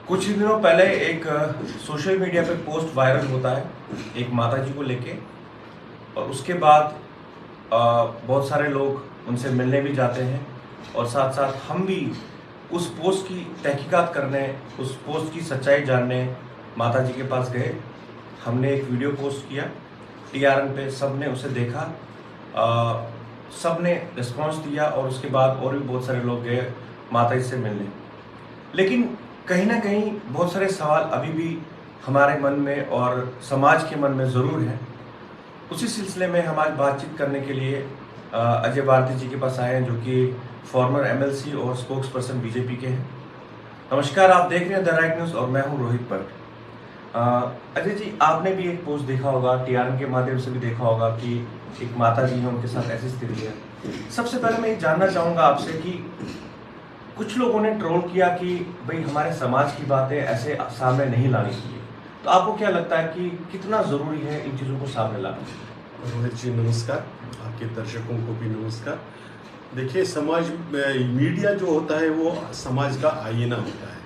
कुछ ही दिनों पहले एक सोशल मीडिया पे पोस्ट वायरल होता है एक माताजी को लेके। और उसके बाद बहुत सारे लोग उनसे मिलने भी जाते हैं और साथ साथ हम भी उस पोस्ट की तहकीकात करने, उस पोस्ट की सच्चाई जानने माताजी के पास गए। हमने एक वीडियो पोस्ट किया टीआरएन पे, सब ने उसे देखा, सब ने रिस्पॉन्स दिया और उसके बाद और भी बहुत सारे लोग गए माताजी से मिलने। लेकिन कहीं ना कहीं बहुत सारे सवाल अभी भी हमारे मन में और समाज के मन में ज़रूर हैं। उसी सिलसिले में हम आज बातचीत करने के लिए अजय भारती जी के पास आए हैं, जो कि फॉर्मर एमएलसी और स्पोक्स पर्सन बीजेपी के हैं। नमस्कार, आप देख रहे हैं द राइट न्यूज़ और मैं हूं रोहित भट्ट। अजय जी, आपने भी एक पोस्ट देखा होगा, टीआरएन के माध्यम से भी देखा होगा कि एक माता जी हैं, उनके साथ ऐसी स्थिति है। सबसे पहले मैं ये जानना चाहूँगा आपसे कि कुछ लोगों ने ट्रोल किया कि भाई हमारे समाज की बातें ऐसे सामने नहीं लानी चाहिए, तो आपको क्या लगता है कि कितना ज़रूरी है इन चीज़ों को सामने लाना? रोहित जी नमस्कार, आपके दर्शकों को भी नमस्कार। देखिए, समाज मीडिया जो होता है वो समाज का आईना होता है।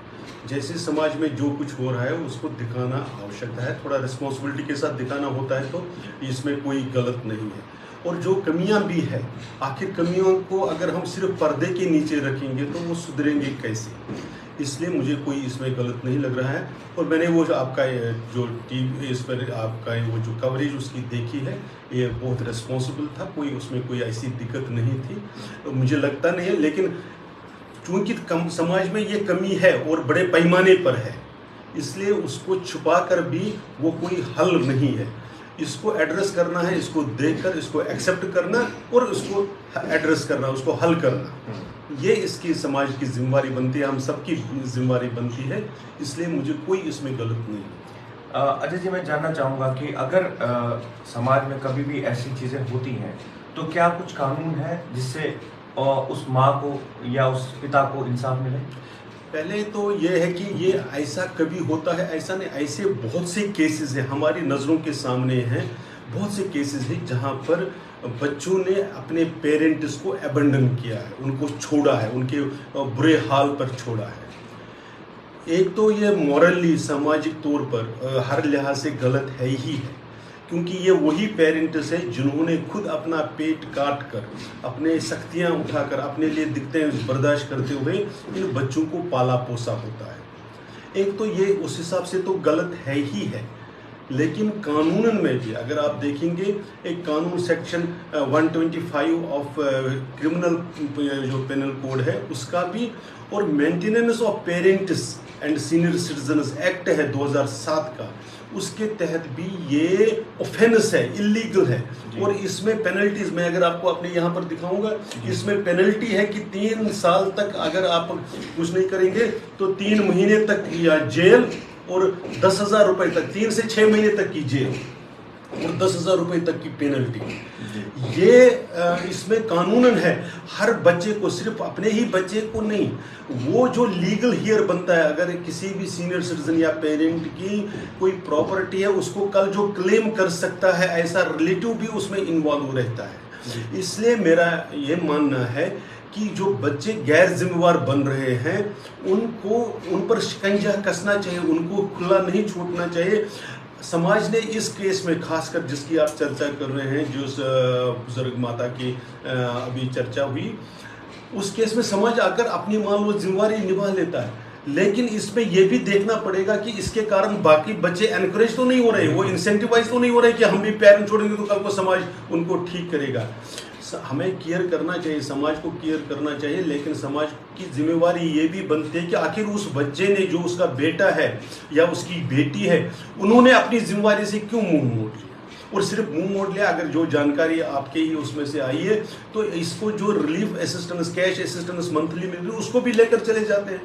जैसे समाज में जो कुछ हो रहा है उसको दिखाना आवश्यकता है, थोड़ा रिस्पॉन्सिबिलिटी के साथ दिखाना होता है, तो इसमें कोई गलत नहीं है। और जो कमियां भी है, आखिर कमियों को अगर हम सिर्फ पर्दे के नीचे रखेंगे तो वो सुधरेंगे कैसे? इसलिए मुझे कोई इसमें गलत नहीं लग रहा है। और मैंने वो जो आपका जो टीवी इस पर आपका वो जो कवरेज उसकी देखी है, ये बहुत रिस्पॉन्सिबल था, कोई उसमें कोई ऐसी दिक्कत नहीं थी, तो मुझे लगता नहीं है। लेकिन चूंकि समाज में ये कमी है और बड़े पैमाने पर है, इसलिए उसको छुपा कर भी वो कोई हल नहीं है। इसको एड्रेस करना है, इसको देखकर इसको एक्सेप्ट करना और उसको एड्रेस करना, उसको हल करना, ये इसकी समाज की जिम्मेवारी बनती है, हम सबकी जिम्मेवारी बनती है। इसलिए मुझे कोई इसमें गलत नहीं है। अजय जी, मैं जानना चाहूँगा कि अगर समाज में कभी भी ऐसी चीज़ें होती हैं तो क्या कुछ कानून है जिससे उस माँ को या उस पिता को इंसाफ मिले? पहले तो ये है कि ये ऐसा कभी होता है, ऐसा नहीं, ऐसे बहुत से केसेस हैं हमारी नज़रों के सामने हैं। बहुत से केसेस हैं जहाँ पर बच्चों ने अपने पेरेंट्स को अबंडन किया है, उनको छोड़ा है, उनके बुरे हाल पर छोड़ा है। एक तो ये मॉरली सामाजिक तौर पर हर लिहाज से गलत है ही है, क्योंकि ये वही पेरेंट्स हैं जिन्होंने खुद अपना पेट काट कर, अपने सख्तियाँ उठाकर, अपने लिए दिक्कतें बर्दाश्त करते हुए इन बच्चों को पाला पोसा होता है। एक तो ये उस हिसाब से तो गलत है ही है। लेकिन कानून में भी अगर आप देखेंगे, एक कानून सेक्शन 125 ऑफ क्रिमिनल जो पेनल कोड है उसका भी, और maintenance of parents and senior citizens act है 2007 का, उसके तहत भी ये ऑफेंस है, इलीगल है। और इसमें पेनल्टीज में अगर आपको अपने यहाँ पर दिखाऊंगा, इसमें पेनल्टी है कि 3 साल तक अगर आप कुछ नहीं करेंगे तो 3 महीने तक या जेल और 10,000 रुपए तक, 3 से 6 महीने तक की जेल और 10,000 रुपए तक की पेनल्टी। ये इसमें कानूनन है। हर बच्चे को, सिर्फ अपने ही बच्चे को नहीं, वो जो लीगल हियर बनता है, अगर किसी भी सीनियर सिटीजन या पेरेंट की कोई प्रॉपर्टी है, उसको कल जो क्लेम कर सकता है, ऐसा रिलेटिव भी उसमें इन्वॉल्व रहता है। इसलिए मेरा ये मानना है कि जो बच्चे गैर जिम्मेवार बन रहे हैं उनको, उन पर शिकंजा कसना चाहिए, उनको खुला नहीं छोड़ना चाहिए। समाज ने इस केस में, खासकर जिसकी आप चर्चा कर रहे हैं, जो बुजुर्ग माता की अभी चर्चा हुई, उस केस में समाज आकर अपनी मान लो जिम्मेवारी निभा लेता है। लेकिन इसमें यह भी देखना पड़ेगा कि इसके कारण बाकी बच्चे एनकरेज तो नहीं हो रहे, वो इंसेंटिवाइज तो नहीं हो रहे कि हम भी पेरेंट छोड़ेंगे तो कल को समाज उनको ठीक करेगा। हमें केयर करना चाहिए, समाज को केयर करना चाहिए, लेकिन समाज की जिम्मेवारी ये भी बनती है कि आखिर उस बच्चे ने, जो उसका बेटा है या उसकी बेटी है, उन्होंने अपनी जिम्मेवारी से क्यों मुंह मोड़ लिया। और सिर्फ मुंह मोड़ लिया, अगर जो जानकारी आपके ही उसमें से आई है तो इसको जो relief assistance, cash assistance monthly मिल रही है, उसको भी लेकर चले जाते हैं।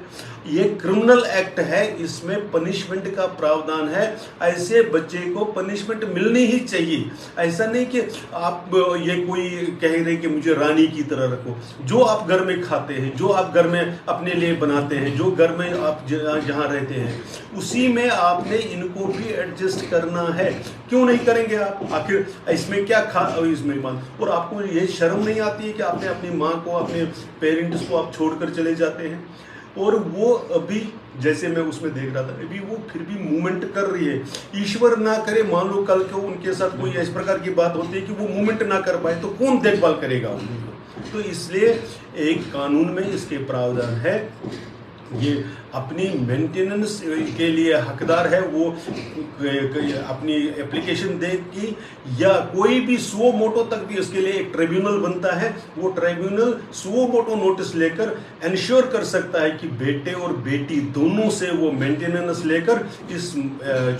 ये क्रिमिनल एक्ट है, इसमें पनिशमेंट का प्रावधान है। ऐसे बच्चे को पनिशमेंट मिलनी ही चाहिए। ऐसा नहीं कि आप ये कोई कह रहे कि मुझे रानी की तरह रखो। जो आप घर में खाते हैं, जो आप घर में अपने लिए बनाते हैं, जो घर में आप जहाँ रहते हैं, उसी में आपने इनको भी एडजस्ट करना है। क्यों नहीं करेंगे आप? आखिर इसमें क्या इसमें मान, और आपको ये शर्म नहीं आती है कि आपने अपनी माँ को, अपने पेरेंट्स को आप छोड़कर चले जाते हैं? और वो अभी जैसे मैं उसमें देख रहा था, अभी वो फिर भी मूवमेंट कर रही है। ईश्वर ना करे, मान लो कल को उनके साथ कोई इस प्रकार की बात होती है कि वो मूवमेंट ना कर पाए, तो कौन देखभाल करेगा उनको? तो इसलिए एक कानून में इसके प्रावधान है, ये अपनी मेंटेनेंस के लिए हकदार है, वो अपनी एप्लीकेशन दे कि या कोई भी सुओ मोटो तक भी उसके लिए एक ट्रिब्यूनल बनता है। वो ट्रिब्यूनल सुओ मोटो नोटिस लेकर इंश्योर कर सकता है कि बेटे और बेटी दोनों से वो मेंटेनेंस लेकर इस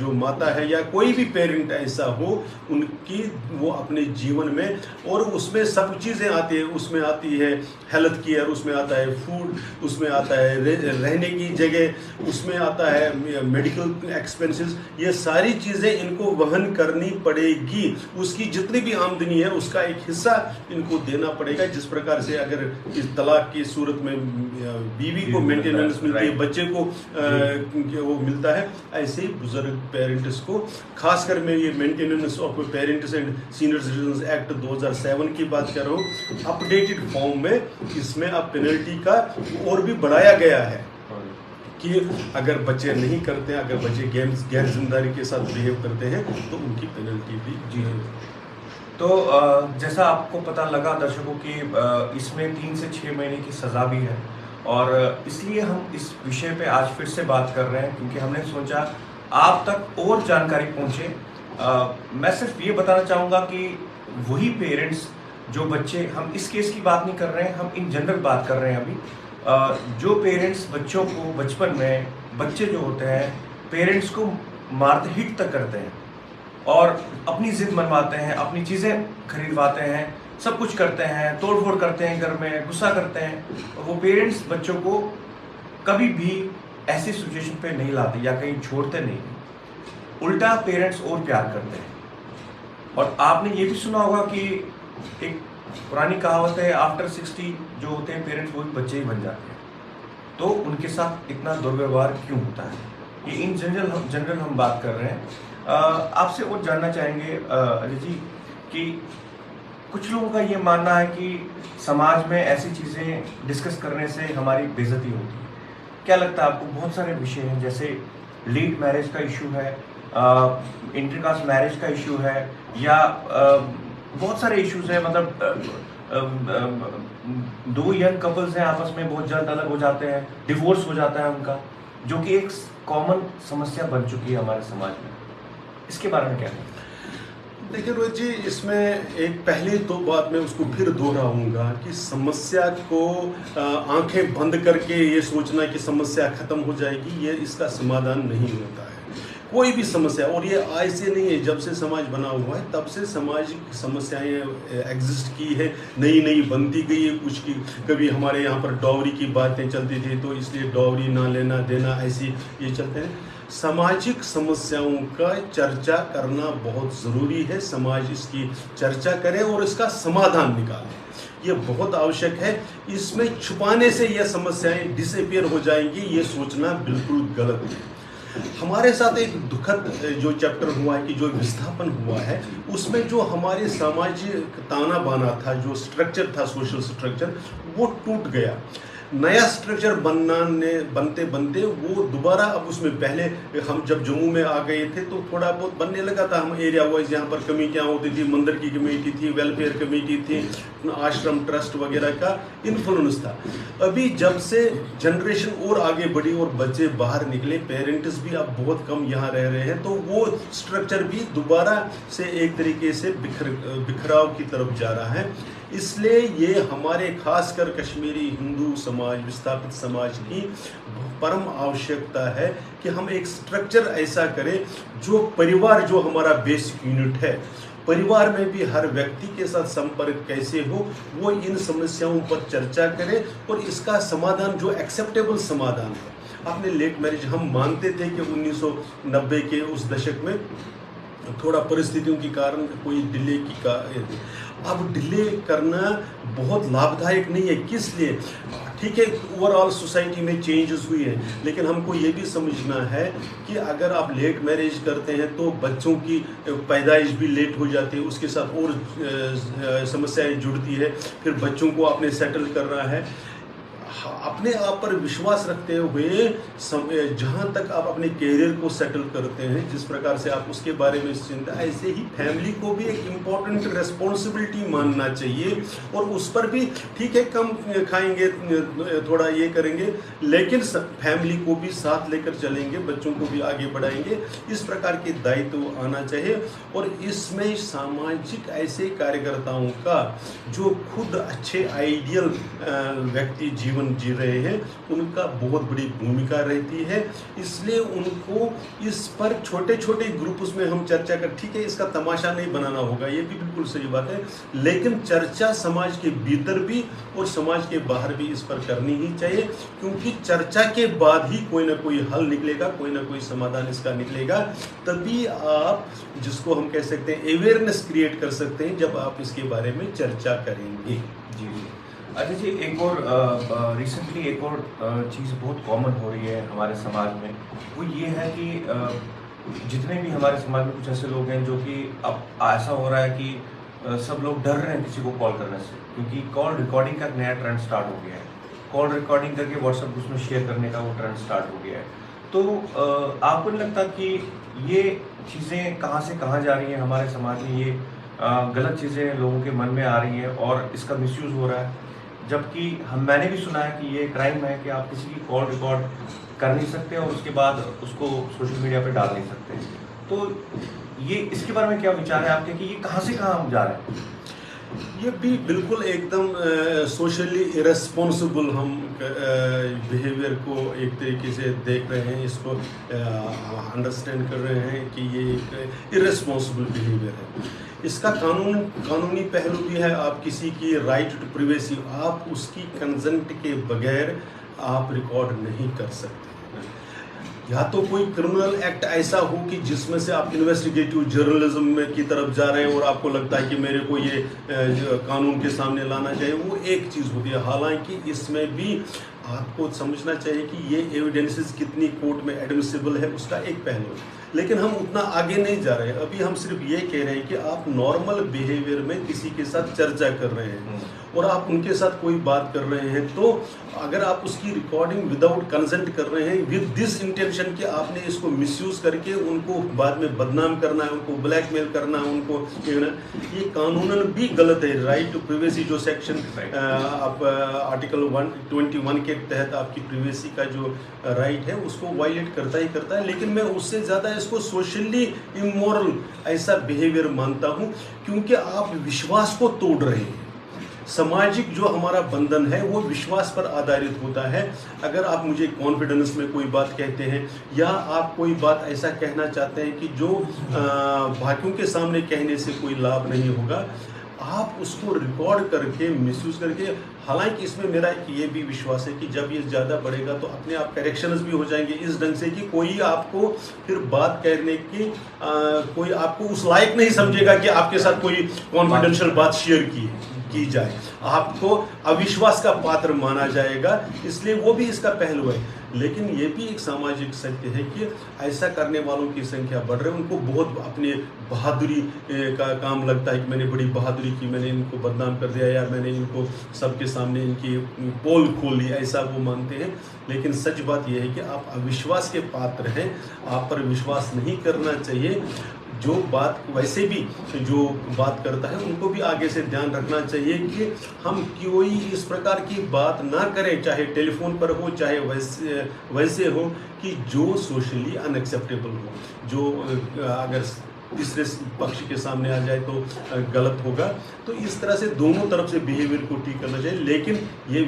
जो माता है या कोई भी पेरेंट ऐसा हो, उनकी वो अपने जीवन में, और उसमें सब चीज़ें आती है, उसमें आती है हेल्थ केयर, उसमें आता है फूड, उसमें आता है रहने की जगह, उसमें आता है मेडिकल एक्सपेंसेस, ये सारी चीज़ें इनको वहन करनी पड़ेगी। उसकी जितनी भी आमदनी है उसका एक हिस्सा इनको देना पड़ेगा। जिस प्रकार से अगर इस तलाक की सूरत में बीवी को मेंटेनेंस मिलती है, बच्चे को वो मिलता है, ऐसे ही बुजुर्ग पेरेंट्स को, खासकर मैं ये maintenance of parents and senior citizen act 2007 की बात कर रहा हूँ, अपडेटेड फॉर्म में इसमें अब पेनल्टी का और भी बढ़ाया गया है कि अगर बच्चे नहीं करते हैं, अगर बच्चे गैर जिम्मेदारी के साथ बिहेव करते हैं तो उनकी पेनल्टी भी जी। तो जैसा आपको पता लगा दर्शकों की, इसमें 3 से 6 महीने की सज़ा भी है, और इसलिए हम इस विषय पे आज फिर से बात कर रहे हैं क्योंकि हमने सोचा आप तक और जानकारी पहुंचे। मैं सिर्फ ये बताना चाहूँगा कि वही पेरेंट्स जो बच्चे, हम इस केस की बात नहीं कर रहे हैं, हम इन जनरल बात कर रहे हैं अभी, जो पेरेंट्स बच्चों को बचपन में, बच्चे जो होते हैं पेरेंट्स को मारते, हिट तक करते हैं और अपनी जिद मनवाते हैं, अपनी चीज़ें खरीदवाते हैं, सब कुछ करते हैं, तोड़-फोड़ करते हैं घर में, गुस्सा करते हैं, वो पेरेंट्स बच्चों को कभी भी ऐसी सिचुएशन पे नहीं लाते या कहीं छोड़ते नहीं, उल्टा पेरेंट्स और प्यार करते हैं। और आपने ये भी सुना होगा कि एक पुरानी कहावत है, आफ्टर 60 जो होते हैं पेरेंट्स वो भी बच्चे ही बन जाते हैं। तो उनके साथ इतना दुर्व्यवहार क्यों होता है, ये इन जनरल हम बात कर रहे हैं। आपसे और जानना चाहेंगे अजय जी कि कुछ लोगों का ये मानना है कि समाज में ऐसी चीज़ें डिस्कस करने से हमारी बेइज्जती होती है। क्या लगता है आपको? बहुत सारे विषय हैं, जैसे लेट मैरिज का इशू है, इंटरकास्ट मैरिज का इशू है, या बहुत सारे इश्यूज हैं, मतलब दो यंग कपल्स हैं, आपस में बहुत जल्द अलग हो जाते हैं, डिवोर्स हो जाता है उनका, जो कि एक कॉमन समस्या बन चुकी है हमारे समाज में। इसके बारे में क्या है? देखिए रोहित जी, इसमें एक पहले तो बात मैं उसको फिर दोहराऊंगा कि समस्या को आंखें बंद करके ये सोचना कि समस्या खत्म हो जाएगी, ये इसका समाधान नहीं होता है कोई भी समस्या। और ये आज से नहीं है, जब से समाज बना हुआ है तब से सामाजिक समस्याएं एग्जिस्ट की है, नई नई बनती गई है कुछ की। कभी हमारे यहाँ पर डॉवरी की बातें चलती थी तो इसलिए डॉवरी ना लेना देना, ऐसी ये चलते हैं। सामाजिक समस्याओं का चर्चा करना बहुत ज़रूरी है, समाज इसकी चर्चा करे और इसका समाधान निकाले, ये बहुत आवश्यक है। इसमें छुपाने से यह समस्याएं डिसअपियर हो जाएंगी, ये सोचना बिल्कुल गलत है। हमारे साथ एक दुखद जो चैप्टर हुआ है कि जो विस्थापन हुआ है, उसमें जो हमारे सामाजिक ताना बाना था, जो स्ट्रक्चर था, सोशल स्ट्रक्चर, वो टूट गया। नया स्ट्रक्चर बनते बनते वो दोबारा, अब उसमें पहले हम जब जम्मू में आ गए थे तो थोड़ा बहुत बनने लगा था, हम एरिया वाइज यहाँ पर कमेटियाँ होती थी, मंदिर की कमेटी थी, वेलफेयर कमेटी थी, आश्रम ट्रस्ट वगैरह का इन्फ्लुएंस था। अभी जब से जनरेशन और आगे बढ़ी और बच्चे बाहर निकले, पेरेंट्स भी अब बहुत कम यहाँ रह रहे हैं, तो वो स्ट्रक्चर भी दोबारा से एक तरीके से बिखराव की तरफ जा रहा है। इसलिए ये हमारे खासकर कश्मीरी हिंदू समाज, विस्थापित समाज की परम आवश्यकता है कि हम एक स्ट्रक्चर ऐसा करें जो परिवार, जो हमारा बेसिक यूनिट है, परिवार में भी हर व्यक्ति के साथ संपर्क कैसे हो, वो इन समस्याओं पर चर्चा करे और इसका समाधान जो एक्सेप्टेबल समाधान है। आपने लेट मैरिज, हम मानते थे कि 1990 के उस दशक में थोड़ा परिस्थितियों के कारण कोई डिले की का, अब डिले करना बहुत लाभदायक नहीं है। किस लिए? ठीक है, ओवरऑल सोसाइटी में चेंजेस हुई है, लेकिन हमको ये भी समझना है कि अगर आप लेट मैरिज करते हैं तो बच्चों की पैदाइश भी लेट हो जाती है, उसके साथ और समस्याएं जुड़ती है, फिर बच्चों को आपने सेटल करना है। अपने आप पर विश्वास रखते हुए जहाँ तक आप अपने कैरियर को सेटल करते हैं, जिस प्रकार से आप उसके बारे में चिंता, ऐसे ही फैमिली को भी एक इम्पॉर्टेंट रिस्पॉन्सिबिलिटी मानना चाहिए। और उस पर भी ठीक है, कम खाएंगे, थोड़ा ये करेंगे, लेकिन फैमिली को भी साथ लेकर चलेंगे, बच्चों को भी आगे बढ़ाएंगे। इस प्रकार के दायित्व आना चाहिए। और इसमें सामाजिक ऐसे कार्यकर्ताओं का जो खुद अच्छे आइडियल व्यक्ति जीवन जी रहे हैं, उनका बहुत बड़ी भूमिका रहती है। इसलिए उनको इस पर छोटे छोटे ग्रुप्स में हम चर्चा कर, ठीक है, इसका तमाशा नहीं बनाना होगा, ये भी बिल्कुल सही बात है, लेकिन चर्चा समाज के भीतर भी और समाज के बाहर भी इस पर करनी ही चाहिए, क्योंकि चर्चा के बाद ही कोई ना कोई हल निकलेगा, कोई ना कोई समाधान इसका निकलेगा। तभी आप, जिसको हम कह सकते हैं, अवेयरनेस क्रिएट कर सकते हैं, जब आप इसके बारे में चर्चा करेंगे। जी जी। अच्छा जी, एक और रिसेंटली एक और चीज़ बहुत कॉमन हो रही है हमारे समाज में, वो ये है कि जितने भी हमारे समाज में कुछ ऐसे लोग हैं जो कि अब ऐसा हो रहा है कि सब लोग डर रहे हैं किसी को कॉल करने से, क्योंकि कॉल रिकॉर्डिंग का एक नया ट्रेंड स्टार्ट हो गया है। कॉल रिकॉर्डिंग करके व्हाट्सएप ग्रुप में शेयर करने का वो ट्रेंड स्टार्ट हो गया है। तो आपको नहीं लगता कि ये चीज़ें कहाँ से कहाँ जा रही हैं हमारे समाज में, ये गलत चीज़ें लोगों के मन में आ रही हैं और इसका मिसयूज़ हो रहा है? जबकि मैंने भी सुना है कि ये क्राइम है कि आप किसी की कॉल रिकॉर्ड कर नहीं सकते और उसके बाद उसको सोशल मीडिया पे डाल नहीं सकते। तो ये, इसके बारे में क्या विचार है आपके कि ये कहाँ से कहाँ हम जा रहे हैं? ये भी बिल्कुल एकदम सोशली इरेस्पॉन्सिबल हम बिहेवियर को एक तरीके से देख रहे हैं, इसको अंडरस्टैंड कर रहे हैं कि ये एक इरेस्पॉन्सिबल बिहेवियर है। इसका कानूनी पहलू भी है। आप किसी की राइट टू प्रिवेसी, आप उसकी कंसेंट के बगैर आप रिकॉर्ड नहीं कर सकते। या तो कोई क्रिमिनल एक्ट ऐसा हो कि जिसमें से आप इन्वेस्टिगेटिव जर्नलिज्म में की तरफ जा रहे हैं और आपको लगता है कि मेरे को ये कानून के सामने लाना चाहिए, वो एक चीज़ होती है। हालांकि इसमें भी आपको समझना चाहिए कि ये एविडेंसेस कितनी कोर्ट में एडमिसिबल है, उसका एक पहलू है। लेकिन हम उतना आगे नहीं जा रहे हैं। अभी हम सिर्फ ये कह रहे हैं कि आप नॉर्मल बिहेवियर में किसी के साथ चर्चा कर रहे हैं और आप उनके साथ कोई बात कर रहे हैं, तो अगर आप उसकी रिकॉर्डिंग विदाउट कंसेंट कर रहे हैं विद दिस इंटेंशन कि आपने इसको मिसयूज करके उनको बाद में बदनाम करना है, उनको ब्लैकमेल करना है, उनको ये कानूनन भी गलत है। राइट टू प्रिवेसी जो सेक्शन आप आर्टिकल 121 के तहत आपकी प्रिवेसी का जो राइट है उसको वायलेट करता ही करता है। लेकिन मैं उससे ज़्यादा इसको सोशली इमोरल ऐसा बिहेवियर मानता हूँ, क्योंकि आप विश्वास को तोड़ रहे हैं। सामाजिक जो हमारा बंधन है वो विश्वास पर आधारित होता है। अगर आप मुझे कॉन्फिडेंस में कोई बात कहते हैं या आप कोई बात ऐसा कहना चाहते हैं कि जो बाकियों के सामने कहने से कोई लाभ नहीं होगा, आप उसको रिकॉर्ड करके मिसयूज करके, हालांकि इसमें मेरा ये भी विश्वास है कि जब ये ज़्यादा बढ़ेगा तो अपने आप करेक्शंस भी हो जाएंगे इस ढंग से कि कोई आपको फिर बात कहने की कोई आपको उस लायक नहीं समझेगा कि आपके साथ कोई कॉन्फिडेंशियल बात शेयर की जाए, आपको अविश्वास का पात्र माना जाएगा। इसलिए वो भी इसका पहलू है। लेकिन ये भी एक सामाजिक सत्य है कि ऐसा करने वालों की संख्या बढ़ रही है। उनको बहुत अपने बहादुरी का काम लगता है कि मैंने बड़ी बहादुरी की, मैंने इनको बदनाम कर दिया या मैंने इनको सबके सामने इनकी पोल खोल ली, ऐसा वो मानते हैं। लेकिन सच बात यह है कि आप अविश्वास के पात्र हैं, आप पर विश्वास नहीं करना चाहिए। जो बात वैसे भी जो बात करता है उनको भी आगे से ध्यान रखना चाहिए कि हम कोई इस प्रकार की बात ना करें, चाहे टेलीफोन पर हो चाहे वैसे हो, कि जो सोशली अनएक्सेप्टेबल हो, जो अगर तीसरे पक्ष के सामने आ जाए तो गलत होगा। तो इस तरह से दोनों तरफ से बिहेवियर को ठीक करना चाहिए, लेकिन ये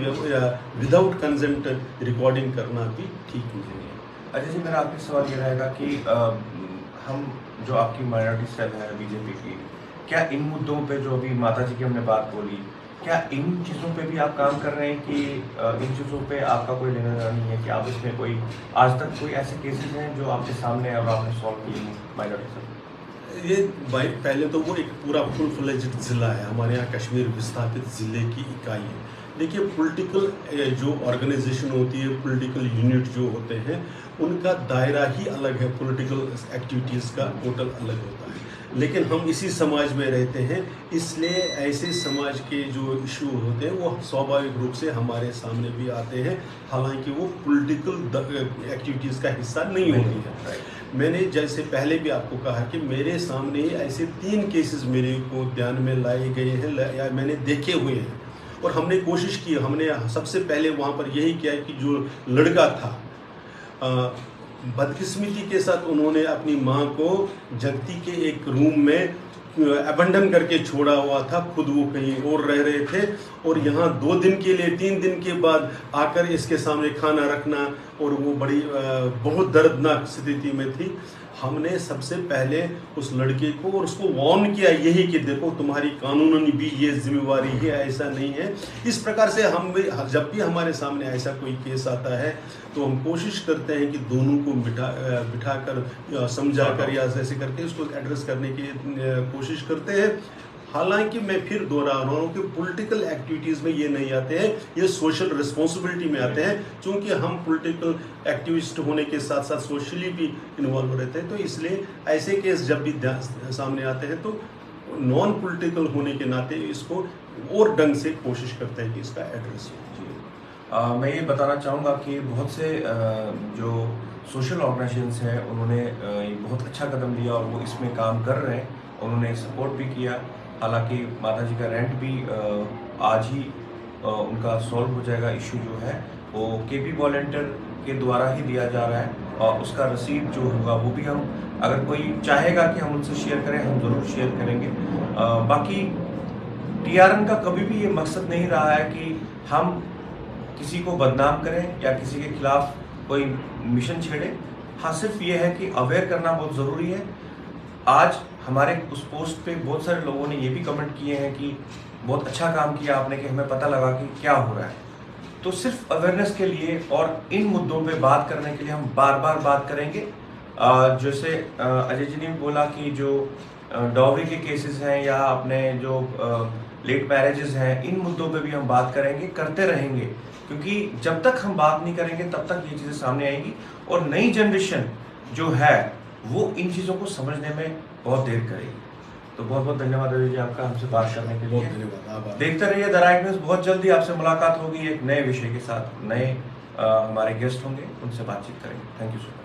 विदाउट कंसेंट रिकॉर्डिंग करना भी ठीक नहीं है। अच्छा जी, मेरा आपसे सवाल ये रहेगा कि हम जो आपकी माइनॉरिटी सेल है बीजेपी की, क्या इन मुद्दों पे जो अभी माता जी की हमने बात बोली, क्या इन चीज़ों पे भी आप काम कर रहे हैं कि इन चीज़ों पे आपका कोई लेना देना नहीं है कि आप इसमें कोई आज तक कोई ऐसे केसेस हैं जो आपके सामने है और आपने सॉल्व किए हैं माइनॉरिटी सेल? ये भाई पहले तो वो एक पूरा फुल फ्लेज्ड ज़िला है, हमारे यहाँ कश्मीर विस्थापित ज़िले की इकाई है। देखिए, पॉलिटिकल जो ऑर्गेनाइजेशन होती है, पॉलिटिकल यूनिट जो होते हैं, उनका दायरा ही अलग है, पॉलिटिकल एक्टिविटीज़ का टोटल अलग होता है। लेकिन हम इसी समाज में रहते हैं, इसलिए ऐसे समाज के जो इशू होते हैं वो स्वाभाविक रूप से हमारे सामने भी आते हैं, हालांकि वो पॉलिटिकल एक्टिविटीज़ का हिस्सा नहीं होती है। मैंने जैसे पहले भी आपको कहा कि मेरे सामने ऐसे 3 केसेस मेरे को ध्यान में लाए गए हैं या मैंने देखे हुए हैं, और हमने कोशिश की। हमने सबसे पहले वहाँ पर यही किया कि जो लड़का था, बदकिस्मती के साथ उन्होंने अपनी माँ को जगती के एक रूम में अबंडन करके छोड़ा हुआ था, खुद वो कहीं और रह रहे थे, और यहाँ 2 दिन के लिए 3 दिन के बाद आकर इसके सामने खाना रखना, और वो बड़ी बहुत दर्दनाक स्थिति में थी। हमने सबसे पहले उस लड़के को और उसको वार्न किया यही कि देखो तुम्हारी कानूनन भी ये जिम्मेवारी है, ऐसा नहीं है। इस प्रकार से हम भी जब भी हमारे सामने ऐसा कोई केस आता है तो हम कोशिश करते हैं कि दोनों को बिठा कर समझा कर या ऐसे करके उसको एड्रेस करने की कोशिश करते हैं। हालांकि मैं फिर दोहरा रहा हूँ कि पॉलिटिकल एक्टिविटीज़ में ये नहीं आते हैं, ये सोशल रिस्पॉन्सिबिलिटी में आते हैं। चूँकि हम पॉलिटिकल एक्टिविस्ट होने के साथ साथ सोशली भी इन्वॉल्व रहते हैं, तो इसलिए ऐसे केस जब भी सामने आते हैं तो नॉन पॉलिटिकल होने के नाते इसको और ढंग से कोशिश करते हैं कि इसका एड्रेस हो। मैं ये बताना चाहूँगा कि बहुत से जो सोशल ऑर्गेनाइजेशंस हैं उन्होंने ये बहुत अच्छा कदम लिया और वो इसमें काम कर रहे हैं, उन्होंने सपोर्ट भी किया। हालांकि माता जी का रेंट भी आज ही उनका सॉल्व हो जाएगा। इशू जो है वो केपी वॉलंटियर के द्वारा ही दिया जा रहा है, और उसका रसीद जो होगा वो भी हम, अगर कोई चाहेगा कि हम उनसे शेयर करें, हम ज़रूर शेयर करेंगे। बाकी टीआरएन का कभी भी ये मकसद नहीं रहा है कि हम किसी को बदनाम करें या किसी के खिलाफ कोई मिशन छेड़े। हाँ, सिर्फ ये है कि अवेयर करना बहुत ज़रूरी है। आज हमारे उस पोस्ट पे बहुत सारे लोगों ने ये भी कमेंट किए हैं कि बहुत अच्छा काम किया आपने, कि हमें पता लगा कि क्या हो रहा है। तो सिर्फ अवेयरनेस के लिए और इन मुद्दों पे बात करने के लिए हम बार बार बात करेंगे। जैसे अजय जी ने बोला कि जो डॉवरी के केसेस हैं या अपने जो लेट मैरिजेस हैं, इन मुद्दों पे भी हम बात करेंगे, करते रहेंगे, क्योंकि जब तक हम बात नहीं करेंगे तब तक ये चीज़ें सामने आएंगी और नई जनरेशन जो है वो इन चीज़ों को समझने में बहुत देर करेगी। तो बहुत बहुत धन्यवाद अजय जी आपका हमसे बात करने के लिए। बहुत धन्यवाद। देखते रहिए द राइट न्यूज़। बहुत जल्दी आपसे मुलाकात होगी एक नए विषय के साथ, नए हमारे गेस्ट होंगे, उनसे बातचीत करेंगे। Thank you so much.